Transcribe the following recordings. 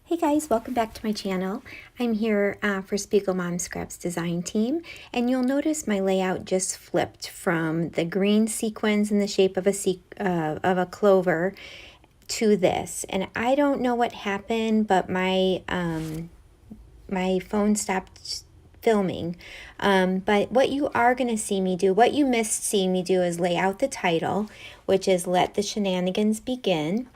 Hey guys, welcome back to my channel. I'm here for Spiegelmom Scraps design team, and you'll notice my layout just flipped from the green sequins in the shape of a clover to this. And I don't know what happened, but my phone stopped filming. But what you are going to see me do, what you missed seeing me do, is lay out the title, which is Let the Shenanigans Begin.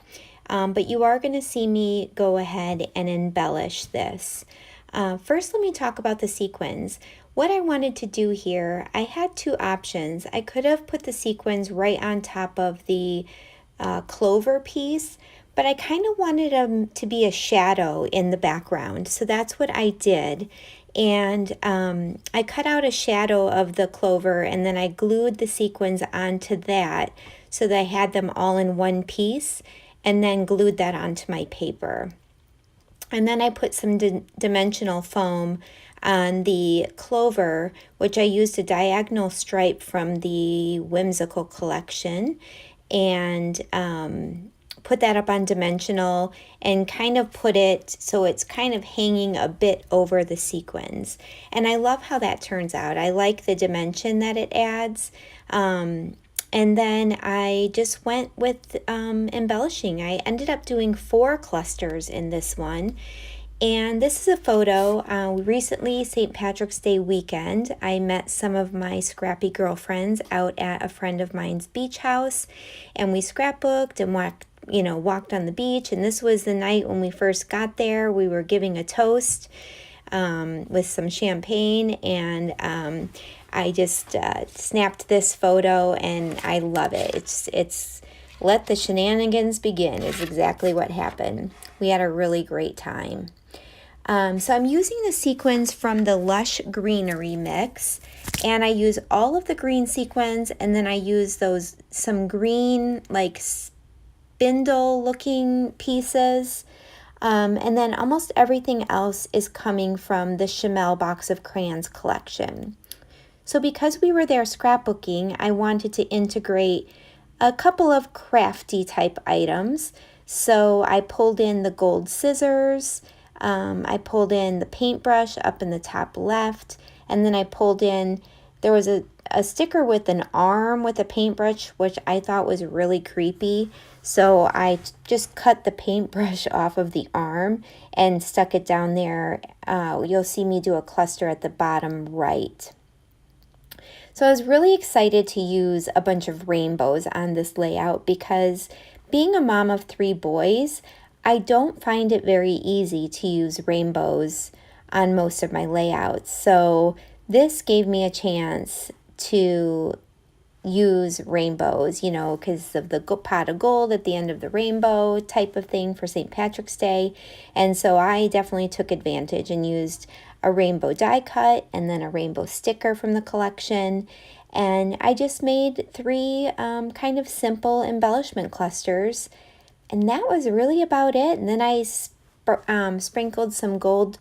But you are going to see me go ahead and embellish this. First, let me talk about the sequins. What I wanted to do here, I had two options. I could have put the sequins right on top of the clover piece, but I kind of wanted them to be a shadow in the background. So that's what I did. And I cut out a shadow of the clover, and then I glued the sequins onto that so that I had them all in one piece, and then glued that onto my paper. And then I put some dimensional foam on the clover, which I used a diagonal stripe from the Whimsical collection, and put that up on dimensional and kind of put it so it's kind of hanging a bit over the sequins. And I love how that turns out. I like the dimension that it adds. And then I just went with embellishing. I ended up doing 4 clusters in this one. And this is a photo. Recently, St. Patrick's Day weekend, I met some of my scrappy girlfriends out at a friend of mine's beach house. And we scrapbooked and walked on the beach. And this was the night when we first got there. We were giving a toast with some champagne, and I just snapped this photo, and I love it. It's Let the Shenanigans Begin is exactly what happened. We had a really great time. So I'm using the sequins from the Lush Greenery mix, and I use all of the green sequins, and then I use some green like spindle looking pieces. And then almost everything else is coming from the Chamel Box of Crayons collection. So because we were there scrapbooking, I wanted to integrate a couple of crafty type items. So I pulled in the gold scissors, I pulled in the paintbrush up in the top left, and then I pulled in, there was a sticker with an arm with a paintbrush, which I thought was really creepy. So I just cut the paintbrush off of the arm and stuck it down there. You'll see me do a cluster at the bottom right. So I was really excited to use a bunch of rainbows on this layout because being a mom of 3 boys, I don't find it very easy to use rainbows on most of my layouts. So this gave me a chance to use rainbows, because of the pot of gold at the end of the rainbow type of thing for St. Patrick's Day. And so I definitely took advantage and used a rainbow die cut and then a rainbow sticker from the collection. And I just made 3 kind of simple embellishment clusters. And that was really about it. And then I sprinkled some gold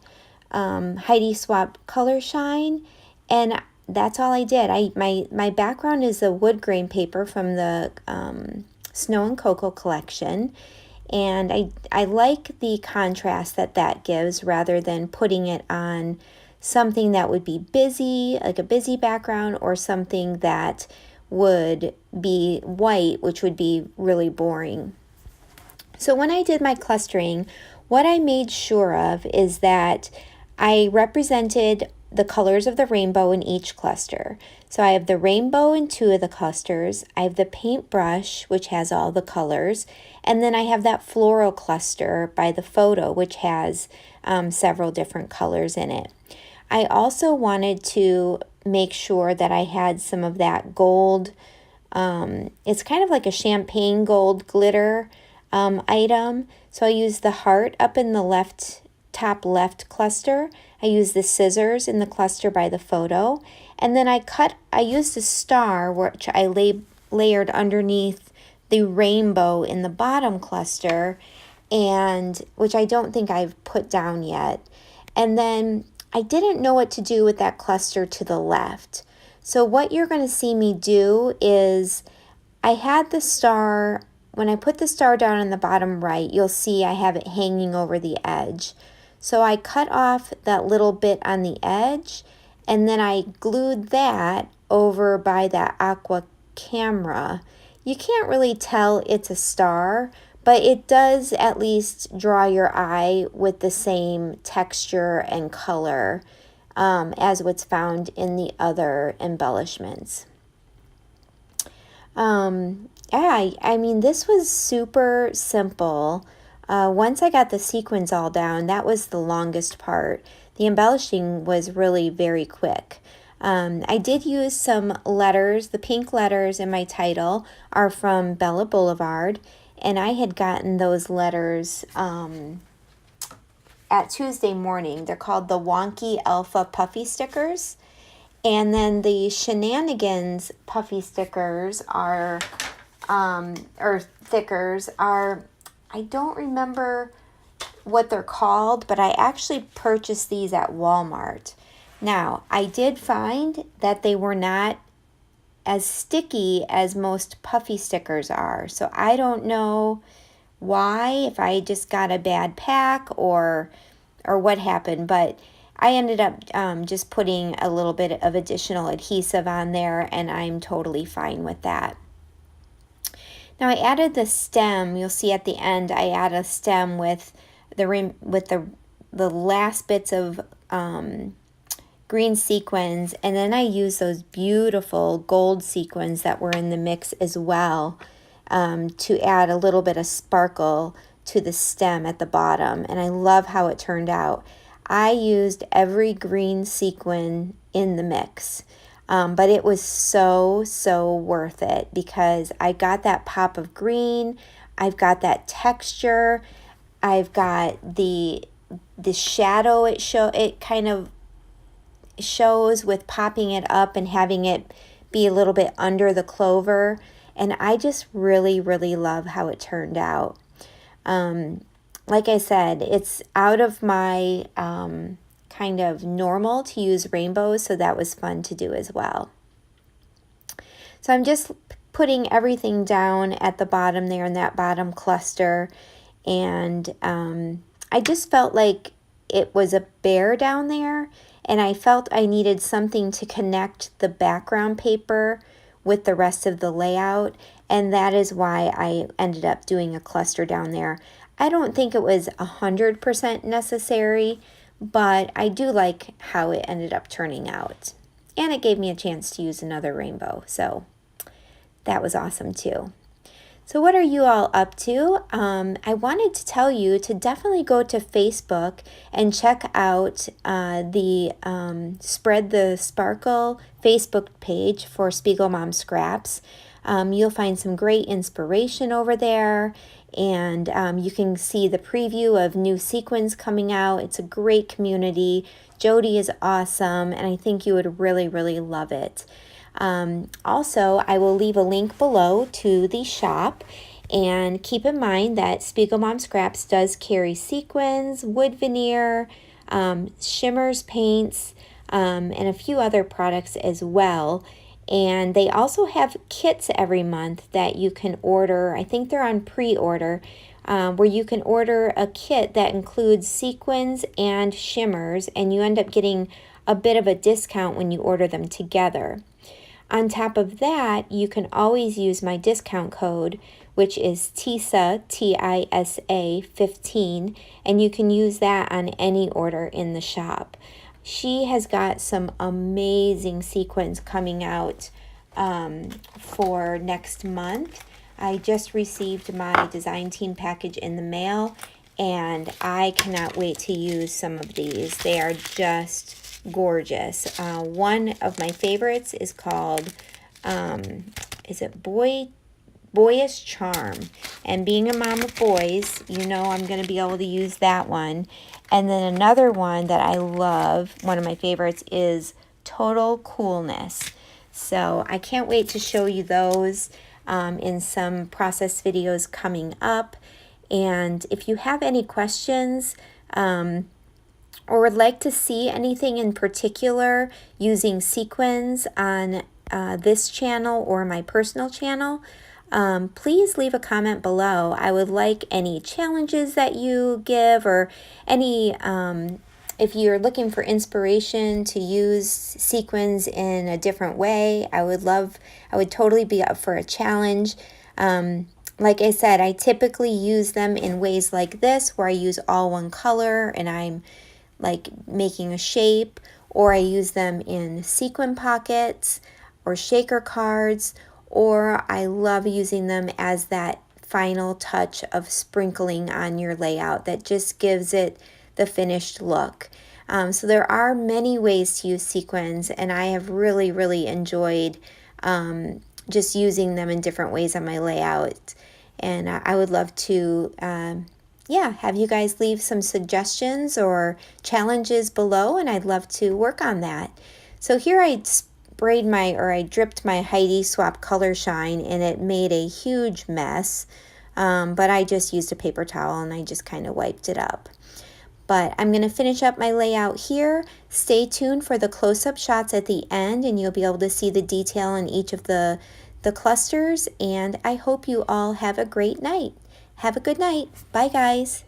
Heidi Swapp color shine, and that's all I did. My background is a wood grain paper from the Snow and Cocoa collection, and I like the contrast that gives rather than putting it on something that would be busy, like a busy background, or something that would be white, which would be really boring. So when I did my clustering, what I made sure of is that I represented the colors of the rainbow in each cluster. So I have the rainbow in 2 of the clusters, I have the paintbrush, which has all the colors, and then I have that floral cluster by the photo, which has several different colors in it. I also wanted to make sure that I had some of that gold, it's kind of like a champagne gold glitter item. So I used the heart up in the top left cluster. I used the scissors in the cluster by the photo, and then I used a star, which I layered underneath the rainbow in the bottom cluster, and which I don't think I've put down yet. And then I didn't know what to do with that cluster to the left. So what you're going to see me do is I had the star when I put the star down in the bottom right, you'll see I have it hanging over the edge. So I cut off that little bit on the edge, and then I glued that over by that aqua camera. You can't really tell it's a star, but it does at least draw your eye with the same texture and color as what's found in the other embellishments. Yeah, I mean, this was super simple. Once I got the sequins all down, that was the longest part. The embellishing was really very quick. I did use some letters. The pink letters in my title are from Bella Boulevard, and I had gotten those letters at Tuesday morning. They're called the Wonky Alpha Puffy Stickers. And then the Shenanigans Puffy Stickers are, or stickers are, I don't remember what they're called, but I actually purchased these at Walmart. Now, I did find that they were not as sticky as most puffy stickers are. So I don't know why, if I just got a bad pack or what happened, but I ended up just putting a little bit of additional adhesive on there, and I'm totally fine with that. Now I added the stem. You'll see at the end I add a stem with the last bits of green sequins, and then I use those beautiful gold sequins that were in the mix as well to add a little bit of sparkle to the stem at the bottom, and I love how it turned out. I used every green sequin in the mix, but it was so worth it because I got that pop of green, I've got that texture, I've got the shadow it kind of shows with popping it up and having it be a little bit under the clover, and I just really love how it turned out. Like I said, it's out of my kind of normal to use rainbows, so that was fun to do as well. So I'm just putting everything down at the bottom there in that bottom cluster, and I just felt like it was a bear down there, and I felt I needed something to connect the background paper with the rest of the layout, and that is why I ended up doing a cluster down there. I don't think it was 100% necessary, but I do like how it ended up turning out. And it gave me a chance to use another rainbow, so that was awesome too. So what are you all up to? I wanted to tell you to definitely go to Facebook and check out the Spread the Sparkle Facebook page for Spiegelmom Scraps. You'll find some great inspiration over there, and you can see the preview of new sequins coming out. It's a great community. Jody is awesome, and I think you would really love it. Also, I will leave a link below to the shop, and keep in mind that Spiegelmom Scraps does carry sequins, wood veneer, shimmers, paints, and a few other products as well. And they also have kits every month that you can order. I think they're on pre-order, where you can order a kit that includes sequins and shimmers, and you end up getting a bit of a discount when you order them together. On top of that, you can always use my discount code, which is TISA, T-I-S-A 15, and you can use that on any order in the shop. She has got some amazing sequins coming out for next month. I just received my design team package in the mail, and I cannot wait to use some of these. They are just gorgeous. One of my favorites is called, is it Boyish Charm? And being a mom of boys, you know I'm going to be able to use that one. And then another one that I love, one of my favorites, is Total Coolness. So I can't wait to show you those in some process videos coming up. And if you have any questions, or would like to see anything in particular using sequins on this channel or my personal channel, please leave a comment below. I would like any challenges that you give, or any, if you're looking for inspiration to use sequins in a different way, I would totally be up for a challenge. Like I said, I typically use them in ways like this, where I use all one color and I'm like making a shape, or I use them in sequin pockets or shaker cards, or I love using them as that final touch of sprinkling on your layout that just gives it the finished look. So there are many ways to use sequins, and I have really, really enjoyed just using them in different ways on my layout. And I would love to have you guys leave some suggestions or challenges below, and I'd love to work on that. So here I dripped my Heidi Swap Color Shine, and it made a huge mess, but I just used a paper towel and I just kind of wiped it up. But I'm going to finish up my layout here. Stay tuned for the close-up shots at the end, and you'll be able to see the detail in each of the clusters. And I hope you all have a great night. Have a good night. Bye, guys.